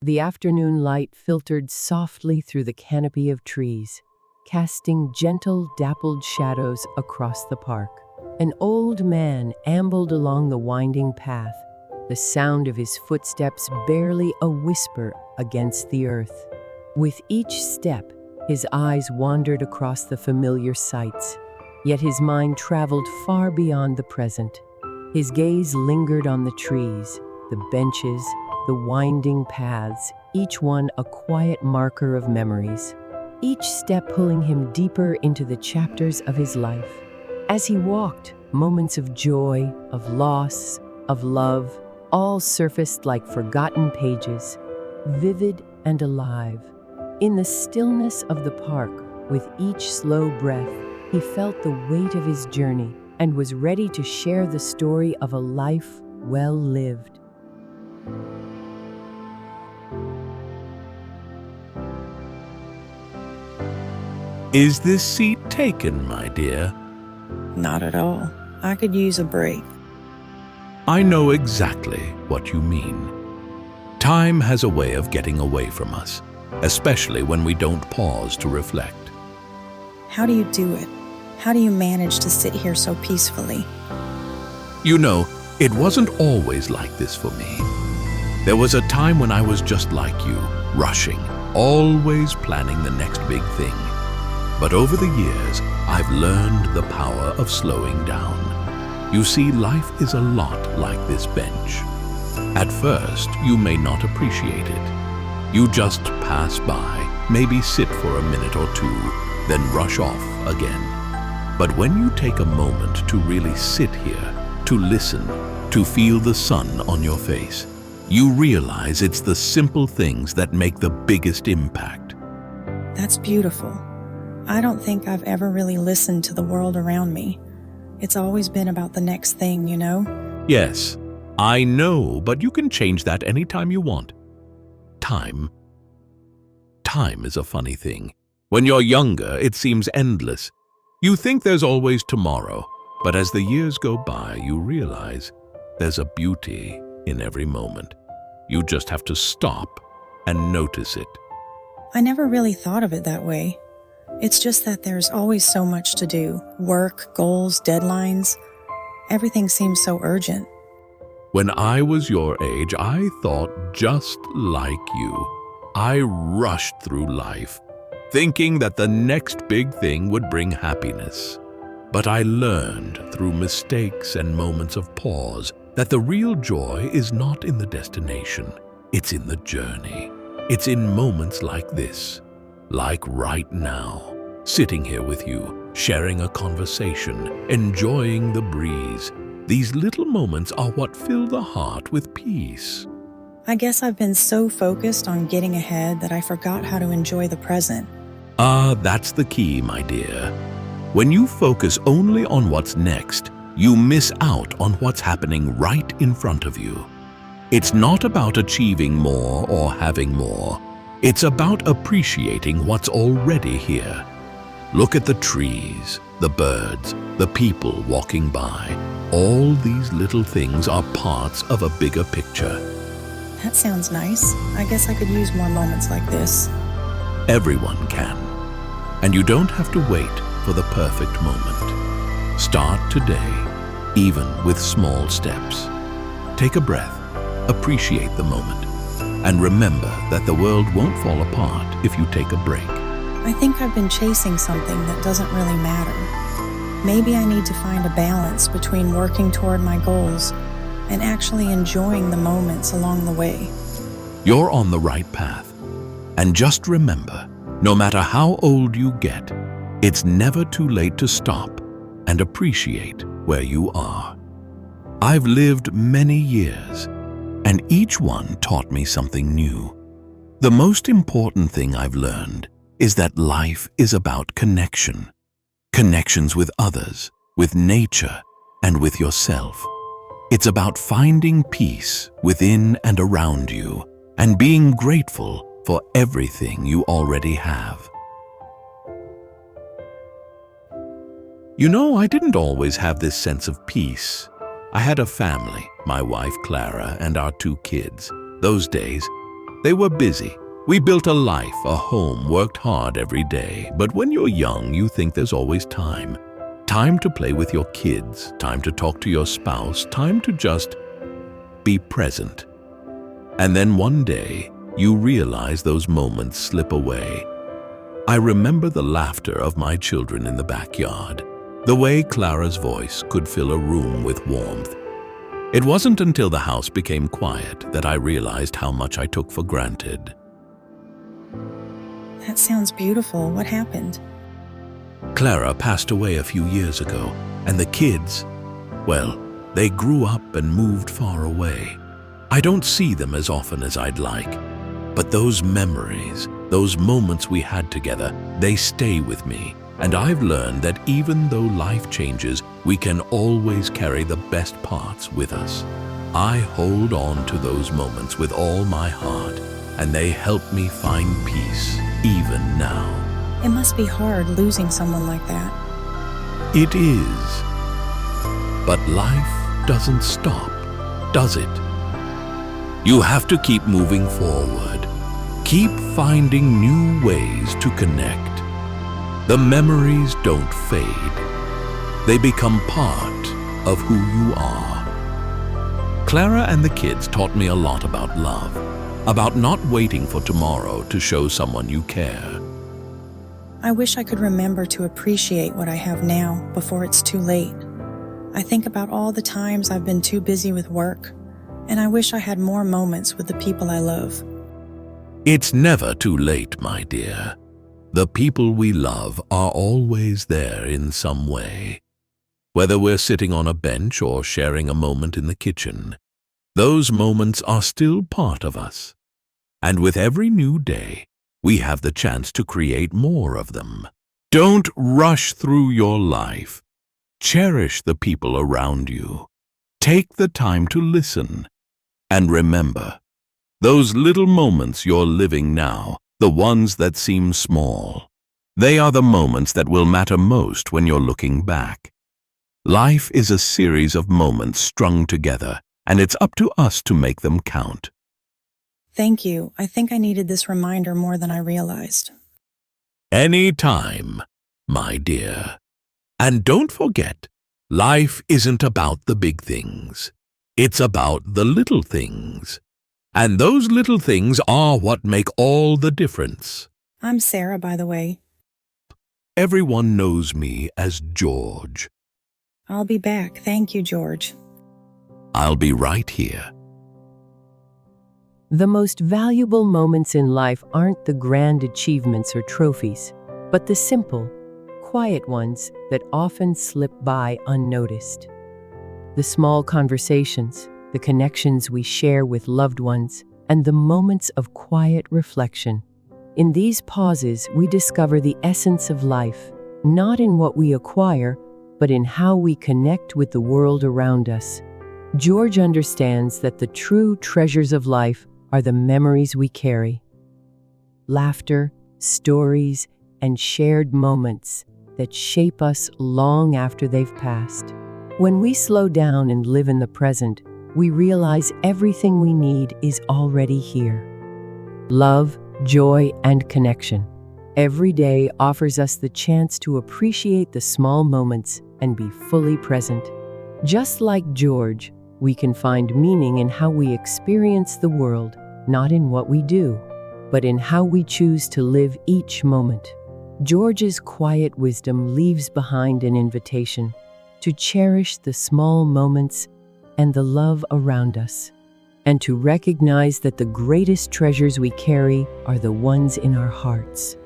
The afternoon light filtered softly through the canopy of trees, casting gentle, dappled shadows across the park. An old man ambled along the winding path, the sound of his footsteps barely a whisper against the earth. With each step, his eyes wandered across the familiar sights, yet his mind traveled far beyond the present. His gaze lingered on the trees, the benches, the winding paths, each one a quiet marker of memories, each step pulling him deeper into the chapters of his life. As he walked, moments of joy, of loss, of love, all surfaced like forgotten pages, vivid and alive. In the stillness of the park, with each slow breath, he felt the weight of his journey and was ready to share the story of a life well lived. Is this seat taken, my dear? Not at all. I could use a break. I know exactly what you mean. Time has a way of getting away from us, especially when we don't pause to reflect. How do you do it? How do you manage to sit here so peacefully? You know, it wasn't always like this for me. There was a time when I was just like you, rushing, always planning the next big thing. But over the years, I've learned the power of slowing down. You see, life is a lot like this bench. At first, you may not appreciate it. You just pass by, maybe sit for a minute or two, then rush off again. But when you take a moment to really sit here, to listen, to feel the sun on your face, you realize it's the simple things that make the biggest impact. That's beautiful. I don't think I've ever really listened to the world around me. It's always been about the next thing, you know? Yes, I know, but you can change that anytime you want. Time is a funny thing. When you're younger, it seems endless. You think there's always tomorrow, but as the years go by, you realize there's a beauty in every moment. You just have to stop and notice it. I never really thought of it that way. It's just that there's always so much to do. Work, goals, deadlines. Everything seems so urgent. When I was your age, I thought just like you. I rushed through life, thinking that the next big thing would bring happiness. But I learned through mistakes and moments of pause that the real joy is not in the destination. It's in the journey. It's in moments like this. Like right now, sitting here with you, sharing a conversation, enjoying the breeze. These little moments are what fill the heart with peace. I guess I've been so focused on getting ahead that I forgot how to enjoy the present. That's the key, my dear. When you focus only on what's next, you miss out on what's happening right in front of you. It's not about achieving more or having more. It's about appreciating what's already here. Look at the trees, the birds, the people walking by. All these little things are parts of a bigger picture. That sounds nice. I guess I could use more moments like this. Everyone can. And you don't have to wait for the perfect moment. Start today, even with small steps. Take a breath, appreciate the moment, and remember that the world won't fall apart if you take a break. I think I've been chasing something that doesn't really matter. Maybe I need to find a balance between working toward my goals and actually enjoying the moments along the way. You're on the right path. And just remember, no matter how old you get, it's never too late to stop and appreciate where you are. I've lived many years, and each one taught me something new. The most important thing I've learned is that life is about connection. Connections with others, with nature, and with yourself. It's about finding peace within and around you and being grateful for everything you already have. You know, I didn't always have this sense of peace. I had a family, my wife Clara and our 2 kids. Those days, They were busy. We built a life, a home, worked hard every day. But when you're young, you think there's always time. Time to play with your kids, time to talk to your spouse, time to just be present. And then one day, you realize those moments slip away. I remember the laughter of my children in the backyard, the way Clara's voice could fill a room with warmth. It wasn't until the house became quiet that I realized how much I took for granted. That sounds beautiful. What happened? Clara passed away a few years ago, and the kids, well, they grew up and moved far away. I don't see them as often as I'd like, but those memories, those moments we had together, they stay with me. And I've learned that even though life changes, we can always carry the best parts with us. I hold on to those moments with all my heart, and they help me find peace, even now. It must be hard losing someone like that. It is. But life doesn't stop, does it? You have to keep moving forward. Keep finding new ways to connect. The memories don't fade. They become part of who you are. Clara and the kids taught me a lot about love, about not waiting for tomorrow to show someone you care. I wish I could remember to appreciate what I have now before it's too late. I think about all the times I've been too busy with work, and I wish I had more moments with the people I love. It's never too late, my dear. The people we love are always there in some way. Whether we're sitting on a bench or sharing a moment in the kitchen, those moments are still part of us. And with every new day, we have the chance to create more of them. Don't rush through your life. Cherish the people around you. Take the time to listen. And remember, those little moments you're living now, the ones that seem small, they are the moments that will matter most when you're looking back. Life is a series of moments strung together, and it's up to us to make them count. Thank you. I think I needed this reminder more than I realized. Anytime, my dear. And don't forget, life isn't about the big things. It's about the little things. And those little things are what make all the difference. I'm Sarah, by the way. Everyone knows me as George. I'll be back. Thank you, George. I'll be right here. The most valuable moments in life aren't the grand achievements or trophies, but the simple, quiet ones that often slip by unnoticed. The small conversations, the connections we share with loved ones, and the moments of quiet reflection. In these pauses, we discover the essence of life, not in what we acquire, but in how we connect with the world around us. George understands that the true treasures of life are the memories we carry. Laughter, stories, and shared moments that shape us long after they've passed. When we slow down and live in the present, we realize everything we need is already here. Love, joy, and connection. Every day offers us the chance to appreciate the small moments and be fully present. Just like George, we can find meaning in how we experience the world, not in what we do, but in how we choose to live each moment. George's quiet wisdom leaves behind an invitation to cherish the small moments and the love around us, and to recognize that the greatest treasures we carry are the ones in our hearts.